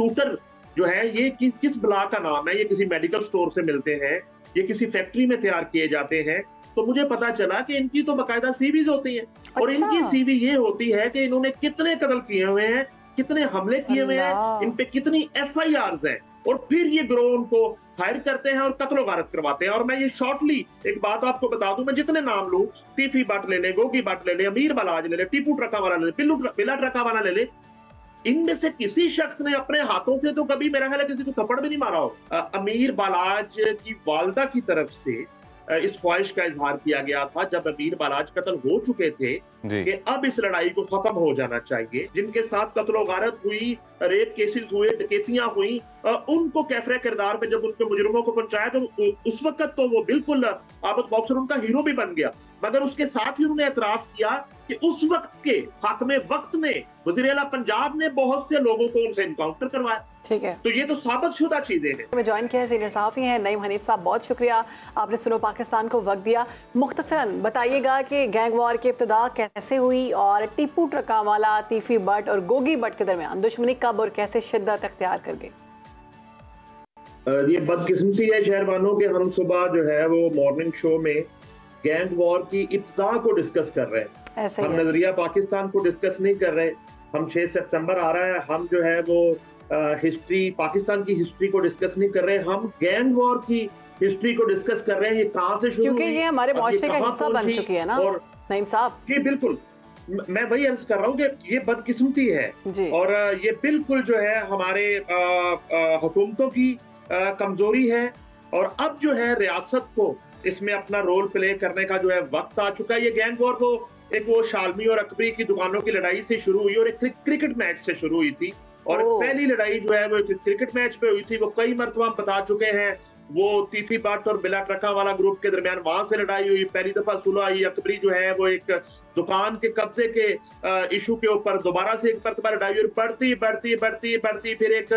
Shooter जो है ये किस बला का नाम है, ये किसी मेडिकल स्टोर से मिलते हैं, ये किसी फैक्ट्री में तैयार किए जाते हैं। तो मुझे पता चला कि इनकी तो बाकायदा सीवीज होती हैं और अच्छा। इनकी सीवी ये होती है कि इन्होंने कितने कत्ल किए हुए हैं, कितने हमले किए हुए हैं, इन पे कितनी एफआईआर्स हैं, और फिर ये गिरोह उनको हायर करते हैं और कत्लो गारत करवाते हैं। और मैं ये शॉर्टली एक बात आपको बता दूं, मैं जितने नाम लूं, तीफी भट्ट ले ले, गोगी भट्ट ले ले, अमीर बलाज ले ले, टीपू ट्रका वाला ले ले, बिला ट्रका वाला ले ले, इनमें से किसी शख्स ने अपने हाथों से तो कभी मेरा ख्याल है किसी को थप्पड़ भी नहीं मारा हो। अमीर बालाज की वालदा की तरफ से इस ख्वाहिश का इजहार किया गया था जब अमीर बालाज कत्ल हो चुके थे कि अब इस लड़ाई को खत्म हो जाना चाहिए। जिनके साथ कत्लो गारत हुई, रेप केसेस हुए, डकैतियां हुई, उनको कैफरे किरदार में जब उनके मुजरिमों को पहुंचाया तो उस वक्त तो वो बिल्कुल आबद बॉक्सर उनका हीरो भी बन गया, मगर उसके साथ ही उन्होंने एतराफ किया कि उस वक्त के हाकिम वक्त ने, वज़ीर आला पंजाब ने बहुत से लोगों को उनसे इनकाउंटर करवाया। ठीक है, तो ये तो साबित शुदा चीजें हैं। में ज्वाइन किया है सीनियर सहाफ़ी हैं नईम हनीफ साहब, बहुत शुक्रिया आपने सुनो पाकिस्तान को वक्त दिया। मुख्तसरन बताइएगा कि गैंग वॉर की इब्तिदा कैसे हुई और टीपू ट्रकावाला, तीफी भट्ट और गोगी भट्ट के दरमियान दुश्मनी कब और कैसे शिद्दत अख्तियार कर गई। ये बदकिस्मती है शहरवानों के, हम सुबह जो है वो मॉर्निंग शो में गैंग वॉर की इब्तिदा को डिस्कस कर रहे हैं, हम नजरिया पाकिस्तान को डिस्कस नहीं कर रहे। हम 6 सितंबर आ रहा है, हम जो है वो हिस्ट्री, पाकिस्तान की हिस्ट्री को डिस्कस नहीं कर रहे, हम गैंग वॉर की हिस्ट्री को डिस्कस कर रहे हैं। ये कहां से शुरू हुई, क्योंकि ये हमारे मुआशरे का हिस्सा बन चुकी है ना और नईम साहब। जी बिल्कुल, मैं वही अर्ज कर रहा हूँ कि ये बदकिस्मती है और ये बिल्कुल जो है हमारे हुकूमतों की कमजोरी है। और अब जो है रियासत को इसमें अपना रोल प्ले करने का जो है वक्त आ चुका है। ये गैंग वॉर को एक वो शालमी और अकबरी की दुकानों की लड़ाई से शुरू हुई और एक क्रिकेट मैच से शुरू हुई थी, और पहली लड़ाई जो है वो क्रिकेट मैच पे हुई थी। वो कई मरतबा हम बता चुके हैं, वो तीफी भट्ट और बिला ट्रका वाला ग्रुप के दरमियान वहां से लड़ाई हुई, पहली दफा सुलह आई। अकबरी जो है वो एक दुकान के कब्जे के इशू के ऊपर दोबारा से एक मरतबा लड़ाई हुई, बढ़ती बढ़ती बढ़ती बढ़ती फिर एक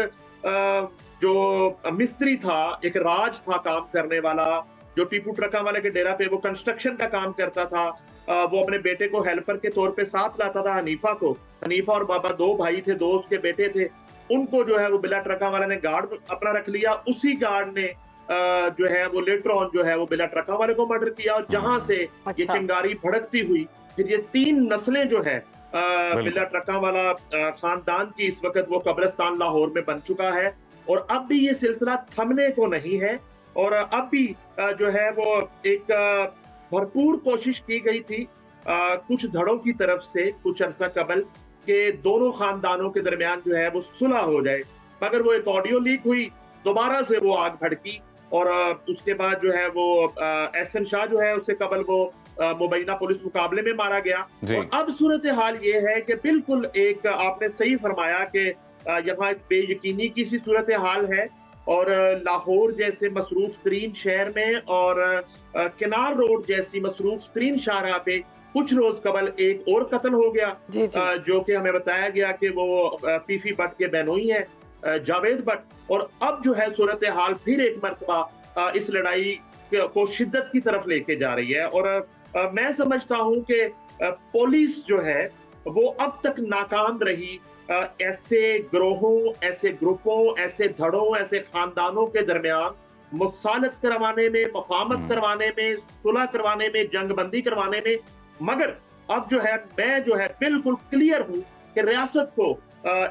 जो मिस्त्री था, एक राज था काम करने वाला, जो टीपू ट्रका वाले के डेरा पे वो कंस्ट्रक्शन का काम करता था, वो अपने बेटे को हेल्पर के तौर पे साथ लाता था, हनीफा को। हनीफा और बाबा 2 भाई थे, 2 उसके बेटे थे। उनको जो है वो बिला ट्रका वाले ने गार्ड अपना रख लिया। उसी गार्ड ने जो है वो लेटर ऑन जो है वो बिला ट्रका वाले को मर्डर किया, और जहां से ये चिंगारी भड़कती हुई फिर ये 3 नस्लें जो है बिला ट्रका वाला खानदान की इस वक्त वो कब्रिस्तान लाहौर में बन चुका है। और अब भी ये सिलसिला थमने को नहीं है, और अब भी जो है वो एक भरपूर कोशिश की गई थी कुछ धड़ों की तरफ से कुछ अरसा कबल के दोनों खानदानों के दरमियान जो है वो सुलह हो जाए, मगर वो एक ऑडियो लीक हुई, दोबारा से वो आग भड़की, और उसके बाद जो है वो एहसन शाह जो है उससे कबल वो मुबैना पुलिस मुकाबले में मारा गया। और अब सूरत हाल ये है कि बिल्कुल एक आपने सही फरमाया कि यहाँ एक बेयकीनी की सी सूरत हाल है, और लाहौर जैसे मसरूफ तरीन शहर में और किनार रोड जैसी मसरूफ तरीन शाहराह पे कुछ रोज कबल एक और कत्ल हो गया, जो कि हमें बताया गया कि वो तीफी भट्ट के बहनोई है, जावेद भट्ट। और अब जो है सूरत हाल फिर एक मरतबा इस लड़ाई को शिद्दत की तरफ लेके जा रही है। और मैं समझता हूँ कि पुलिस जो है वो अब तक नाकाम रही ऐसे ग्रोहों, ऐसे ग्रुपों, ऐसे धड़ों, ऐसे खानदानों के दरमियान मुसालत करवाने में, मफामत करवाने में, सुलह करवाने में, जंगबंदी करवाने में। मगर अब जो है मैं जो है बिल्कुल क्लियर हूँ कि रियासत को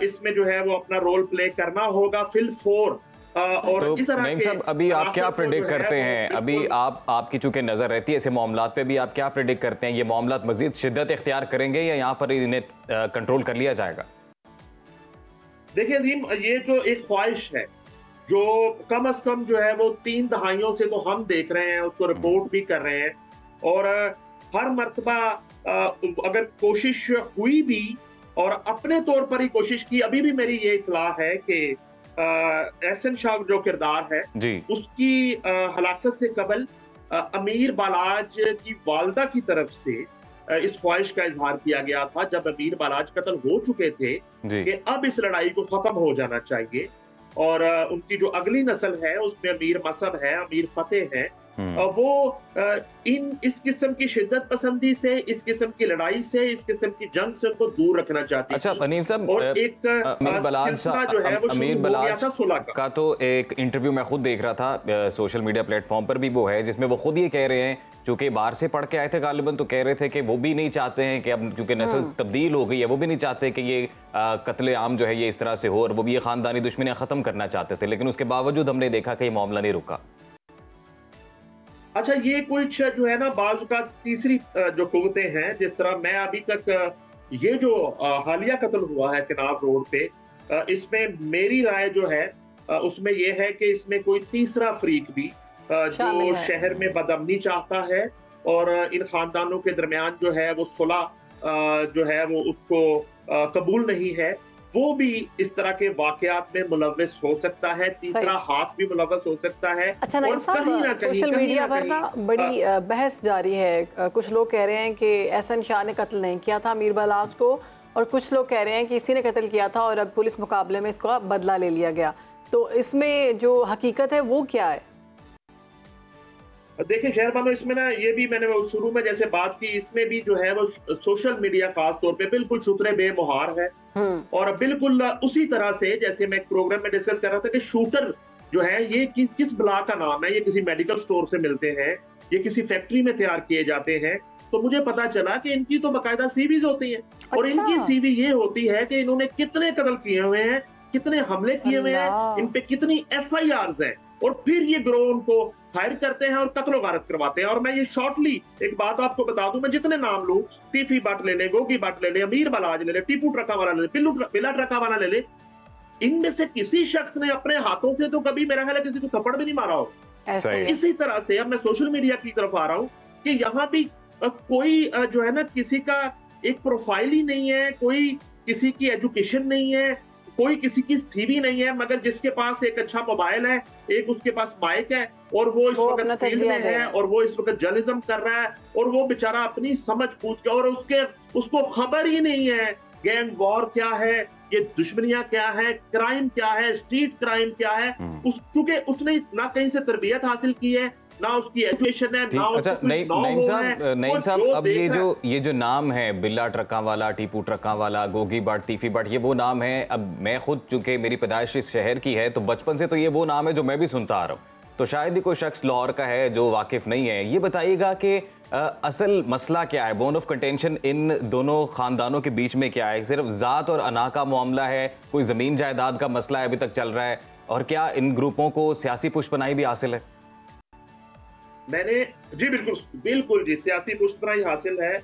इसमें जो है वो अपना रोल प्ले करना होगा फिल फोर। और तो इस तरह नईम साहब, अभी आप क्या प्रेडिक्ट करते हैं? अभी आपकी चूंकि नजर रहती है ऐसे मामलात पे, भी आप क्या प्रेडिक्ट करते हैं? ये मामलात मजीद शिद्दत इख्तियार करेंगे या यहाँ पर इन्हें कंट्रोल कर लिया जाएगा? देखिए अजीम, ये जो एक ख्वाहिश है जो कम अज कम जो है वो 3 दहाइयों से तो हम देख रहे हैं, उसको रिपोर्ट भी कर रहे हैं, और हर मर्तबा अगर कोशिश हुई भी और अपने तौर पर ही कोशिश की। अभी भी मेरी ये इतला है कि एहसन शाह जो किरदार है उसकी हलाकत से कबल अमीर बालाज की वालदा की तरफ से इस ख्वाहिश का इजहार किया गया था जब अमीर बालाज कत्ल हो चुके थे कि अब इस लड़ाई को खत्म हो जाना चाहिए। और उनकी जो अगली नस्ल है उसमें अमीर मसहब है, अमीर फतेह है, वो इस किस्म की शिद्दत पसंदी से, इस किस्म की लड़ाई से, इस किस्म की जंग से उनको दूर रखना चाहती है। अच्छा हनीफ साहब, और एक सिलसिला जो है वो अमीर शुरू हो गया था सुलह का तो एक इंटरव्यू मैं खुद देख रहा था, सोशल मीडिया प्लेटफॉर्म पर भी वो है, जिसमें वो खुद ये कह रहे हैं, चूंकि बाहर से पढ़ के आए थे गालिबन, तो कह रहे थे कि वो भी नहीं चाहते हैं कि अब क्योंकि नस्ल तब्दील हो गई है, वो भी नहीं चाहते कि ये कत्ले आम जो है ये इस तरह से हो, और वो भी ये खानदानी दुश्मनियां खत्म करना चाहते थे, लेकिन उसके बावजूद हमने देखा कि ये मामला नहीं रुका। अच्छा, ये कुछ जो है ना बाज़ का तीसरी जो कुव्वतें हैं, जिस तरह मैं अभी तक ये जो हालिया कत्ल हुआ है कनाब रोड पे, इसमें मेरी राय जो है उसमें ये है कि इसमें कोई तीसरा फरीक भी जो शहर में बदअमनी चाहता है और इन खानदानों के दरमियान जो है वो सुलह जो है वो उसको कबूल नहीं है, वो भी इस तरह के वाकयात में मुलव्वस हो सकता है, तीसरा हाथ भी मुलव्वस हो सकता है। अच्छा नईम साहब, सोशल मीडिया पर ना बड़ी बहस जारी है, कुछ लोग कह रहे हैं कि एहसन शाह ने कत्ल नहीं किया था अमीर बलाच को, और कुछ लोग कह रहे हैं कि इसी ने कत्ल किया था और अब पुलिस मुकाबले में इसका बदला ले लिया गया, तो इसमें जो हकीकत है वो क्या है? देखिए शहरबानो, इसमें ना ये भी मैंने शुरू में जैसे बात की, इसमें भी जो है वो सोशल मीडिया खास तौर पे बिल्कुल शुक्र बेमुहार है, और बिल्कुल उसी तरह से जैसे मैं प्रोग्राम में डिस्कस कर रहा था कि शूटर जो है ये किस ब्ला का नाम है, ये किसी मेडिकल स्टोर से मिलते हैं, ये किसी फैक्ट्री में तैयार किए जाते हैं, तो मुझे पता चला कि इनकी तो बाकायदा सीवीज होती हैं। अच्छा। और इनकी सीवी ये होती है कि इन्होंने कितने कत्ल किए हुए हैं, कितने हमले किए हुए हैं, इन पे कितनी FIRs हैं, और फिर ये ग्रोह उनको हायर करते हैं और कत्लो गारत करवाते हैं। और मैं ये शॉर्टली एक बात आपको बता दूं, मैं जितने नाम लूं, तीफी भट्ट ले ले, गोगी भट्ट ले ले, अमीर बलाज ले ले, टीपू ट्रका वाला ले ले, बिला ट्रका वाला ले ले, इनमें से किसी शख्स ने अपने हाथों से तो कभी मेरा ख्याल है किसी को थप्पड़ भी नहीं मारा हो। इसी तरह से अब मैं सोशल मीडिया की तरफ आ रहा हूँ कि यहाँ भी कोई जो है ना किसी का एक प्रोफाइल ही नहीं है, कोई किसी की एजुकेशन नहीं है, कोई किसी की सीवी नहीं है, मगर जिसके पास एक अच्छा मोबाइल है, एक उसके पास माइक है, और वो इस वक्त फील्ड में है, और वो इस वक्त जर्नलिज्म कर रहा है, और वो बेचारा अपनी समझ पूछ के, और उसको खबर ही नहीं है गैंग वॉर क्या है, ये दुश्मनियां क्या है, क्राइम क्या है, स्ट्रीट क्राइम क्या है, चूंकि उसने ना कहीं से तरबियत हासिल की है, ना उसकी एजुकेशन है, ना अच्छा नईम साहब, अब ये जो नाम है बिल्ला ट्रका वाला, टीपू ट्रका वाला, गोगी भट्ट, तीफी भट्ट, ये वो नाम है। अब मैं खुद चूंकि मेरी पैदाइश इस शहर की है, तो बचपन से तो ये वो नाम है जो मैं भी सुनता आ रहा हूँ, तो शायद ही कोई शख्स लाहौर का है जो वाकिफ नहीं है। ये बताइएगा कि असल मसला क्या है, बोन ऑफ कंटेंशन इन दोनों खानदानों के बीच में क्या है? सिर्फ जात और अना का मामला है, कोई जमीन जायदाद का मसला है अभी तक चल रहा है, और क्या इन ग्रुपों को सियासी पुष्पनाई भी हासिल है? मैंने जी बिल्कुल जी, सियासी पुष्पनाई हासिल है,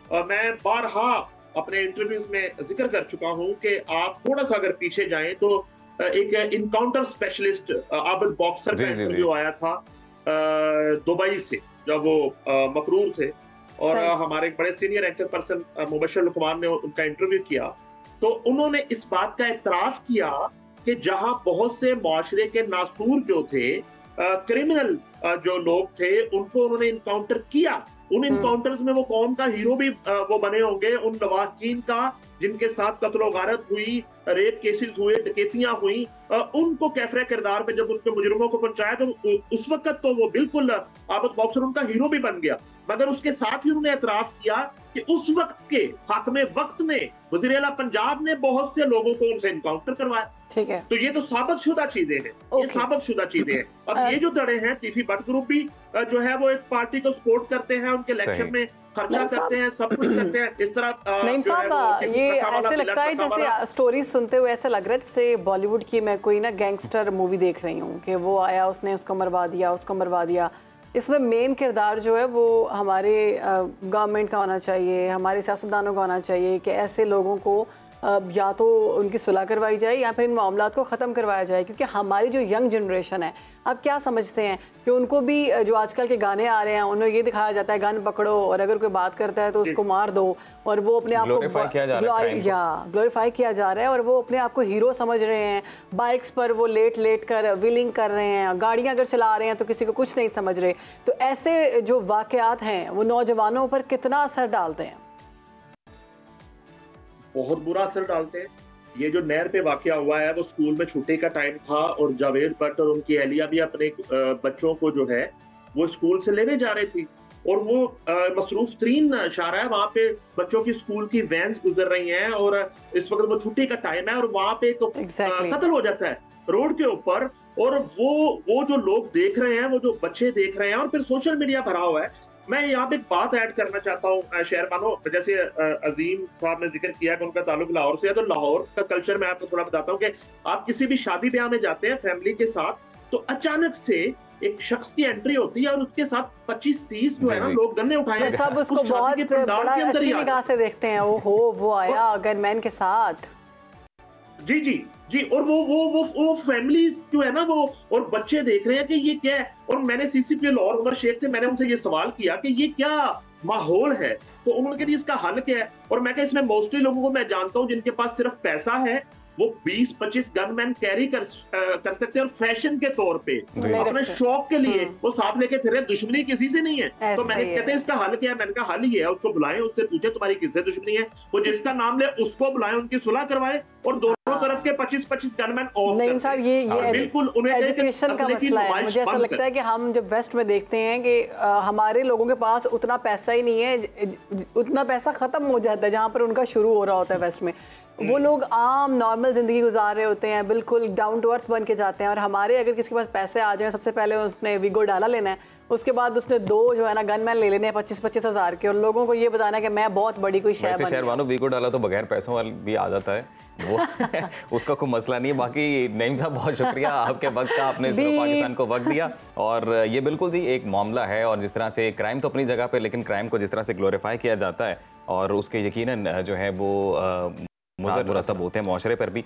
और मैं बारहा अपने इंटरव्यूज में जिक्र कर चुका हूं कि आप थोड़ा सा अगर पीछे जाएं तो एक इनकाउंटर स्पेशलिस्ट आबिद बॉक्सर का इंटरव्यू आया था दुबई से, जब वो मफरूर थे, और हमारे एक बड़े senior actor person Mubashar Lucman ने उनका इंटरव्यू किया, तो उन्होंने इस बात का एतराफ किया कि जहां बहुत से मुआशरे के नासूर जो थे, क्रिमिनल जो लोग थे, उनको उन्होंने इनकाउंटर किया, उन इनकाउंटर्स में वो कौम का हीरो भी वो बने होंगे, उन नवाज़ीन का जिनके साथ कत्लो गारत हुई, रेप केसेस हुए, डकैतियां हुई, उनको कैफरे किरदार में जब उनके मुजरिमों को पहुंचाया, तो उस वक्त तो वो बिल्कुल आबिद बॉक्सर उनका हीरो भी बन गया, मगर उसके साथ ही उन्होंने एतराफ किया कि उस वक्त के हाकिम वक्त ने, वज़ीर आला पंजाब ने बहुत से लोगों को उनसे इनकाउंटर करवाया। ठीक है, तो ये तो साबित शुदा चीजें हैं, ये साबित शुदा चीजें हैं। अब ये जो दड़े हैं, तीफी भट्ट ग्रुप भी जो है वो एक पार्टी को सपोर्ट करते हैं, उनके इलेक्शन में खर्चा करते हैं, सब कुछ करते हैं, इस तरह। नईम साहब, ये ऐसे लगता है जैसे स्टोरीज सुनते हुए ऐसा लग रहा है जैसे बॉलीवुड की मैं कोई ना गैंगस्टर मूवी देख रही हूँ, कि वो आया, उसने उसको मरवा दिया, उसको मरवा दिया। इसमें मेन किरदार जो है वो हमारे गवर्नमेंट का होना चाहिए, हमारे सियासतदानों का होना चाहिए कि ऐसे लोगों को या तो उनकी सुलह करवाई जाए या फिर इन मामलात को ख़त्म करवाया जाए, क्योंकि हमारी जो यंग जनरेशन है, आप क्या समझते हैं कि उनको भी जो आजकल के गाने आ रहे हैं उनमें ये दिखाया जाता है गन पकड़ो और अगर कोई बात करता है तो उसको मार दो, और वो अपने आप को ग्लोरीफाई किया जा रहा है और वो अपने आप को हीरो समझ रहे हैं। बाइक्स पर वो लेट कर व्हीलिंग कर रहे हैं, गाड़ियाँ अगर चला रहे हैं तो किसी को कुछ नहीं समझ रहे। तो ऐसे जो वाक़यात हैं वो नौजवानों पर कितना असर डालते हैं? बहुत बुरा असर डालते हैं। ये जो नहर पे वाकया हुआ है वो स्कूल में छुट्टी का टाइम था और जावेद भट्ट और उनकी अहलिया भी अपने बच्चों को जो है वो स्कूल से लेने जा रही थी और वो मसरूफ तरीन शारा है, वहां पे बच्चों की स्कूल की वैन्स गुजर रही हैं और इस वक्त वो छुट्टी का टाइम है और वहां पे तो कत्ल हो जाता है रोड के ऊपर। और वो जो लोग देख रहे हैं, वो जो बच्चे देख रहे हैं और फिर सोशल मीडिया भरा हुआ है। मैं यहाँ पे एक बात ऐड करना चाहता हूँ शहरबानो, जैसे अजीम साहब ने जिक्र किया कि उनका ताल्लुक लाहौर से है, तो लाहौर का कल्चर मैं आपको थोड़ा बताता हूँ कि आप किसी भी शादी ब्याह में जाते हैं फैमिली के साथ, तो अचानक से एक शख्स की एंट्री होती है और उसके साथ 25-30 जो है ना लोग गन्ने उठाए, सब उसको बहुत बड़ा अच्छी निगाह से देखते हैं। वो आया गनमैन के साथ। जी जी जी। और वो फैमिली जो है ना वो और बच्चे देख रहे हैं कि ये क्या है। और मैंने सीसीपी लाहौर उमर शेख से मैंने उनसे ये सवाल किया कि ये क्या माहौल है, तो उन्होंने कहा इसका हल क्या है। और मैं इसमें मोस्टली लोगों को मैं जानता हूँ जिनके पास सिर्फ पैसा है, वो 20-25 गनमैन कैरी कर सकते हैं और फैशन के तौर पे अपने शौक के लिए वो साथ लेके फिर दुश्मनी किसी से नहीं है। तो मैंने कहते हैं इसका हल क्या है, मैंने कहा हल ये है उसको बुलाएं, उससे पूछे तुम्हारी किससे दुश्मनी है, वो जिसका नाम ले उसको बुलाएं, उनकी सुलह करवाएं और दोनों तरफ के 25-25 गनमैन ऑफ नहीं साहब, ये बिल्कुल उन्हें एजुकेशन का मसला है। मुझे ऐसा लगता है कि हम जब वेस्ट में देखते हैं कि हमारे लोगों के पास उतना पैसा ही नहीं है, उतना पैसा खत्म हो जाता है जहाँ पर उनका शुरू हो रहा होता है वेस्ट में। वो लोग आम नॉर्मल जिंदगी गुजार रहे होते हैं, बिल्कुल डाउन टू अर्थ बन के जाते हैं। और हमारे अगर किसी के पास पैसे आ जाए, सबसे पहले उसने वीगो डाला लेना है, उसके बाद उसने 2 जो है ना गनमैन ले लेने हैं 25-25 हज़ार के, और लोगों को ये बताना है कि मैं बहुत बड़ी कोई शहर बन गया। वीगो डाला तो बगैर पैसों वाला भी आ जाता है वो उसका कोई मसला नहीं है। बाकी नईम साहब बहुत शुक्रिया आपके वक्त का, आपने पाकिस्तान को वक्त दिया। और ये बिल्कुल जी एक मामला है, और जिस तरह से क्राइम तो अपनी जगह पे, लेकिन क्राइम को जिस तरह से ग्लोरीफाई किया जाता है और उसके यकीनन जो है वो मुज़र मुरतब होते हैं मुआशरे पर भी।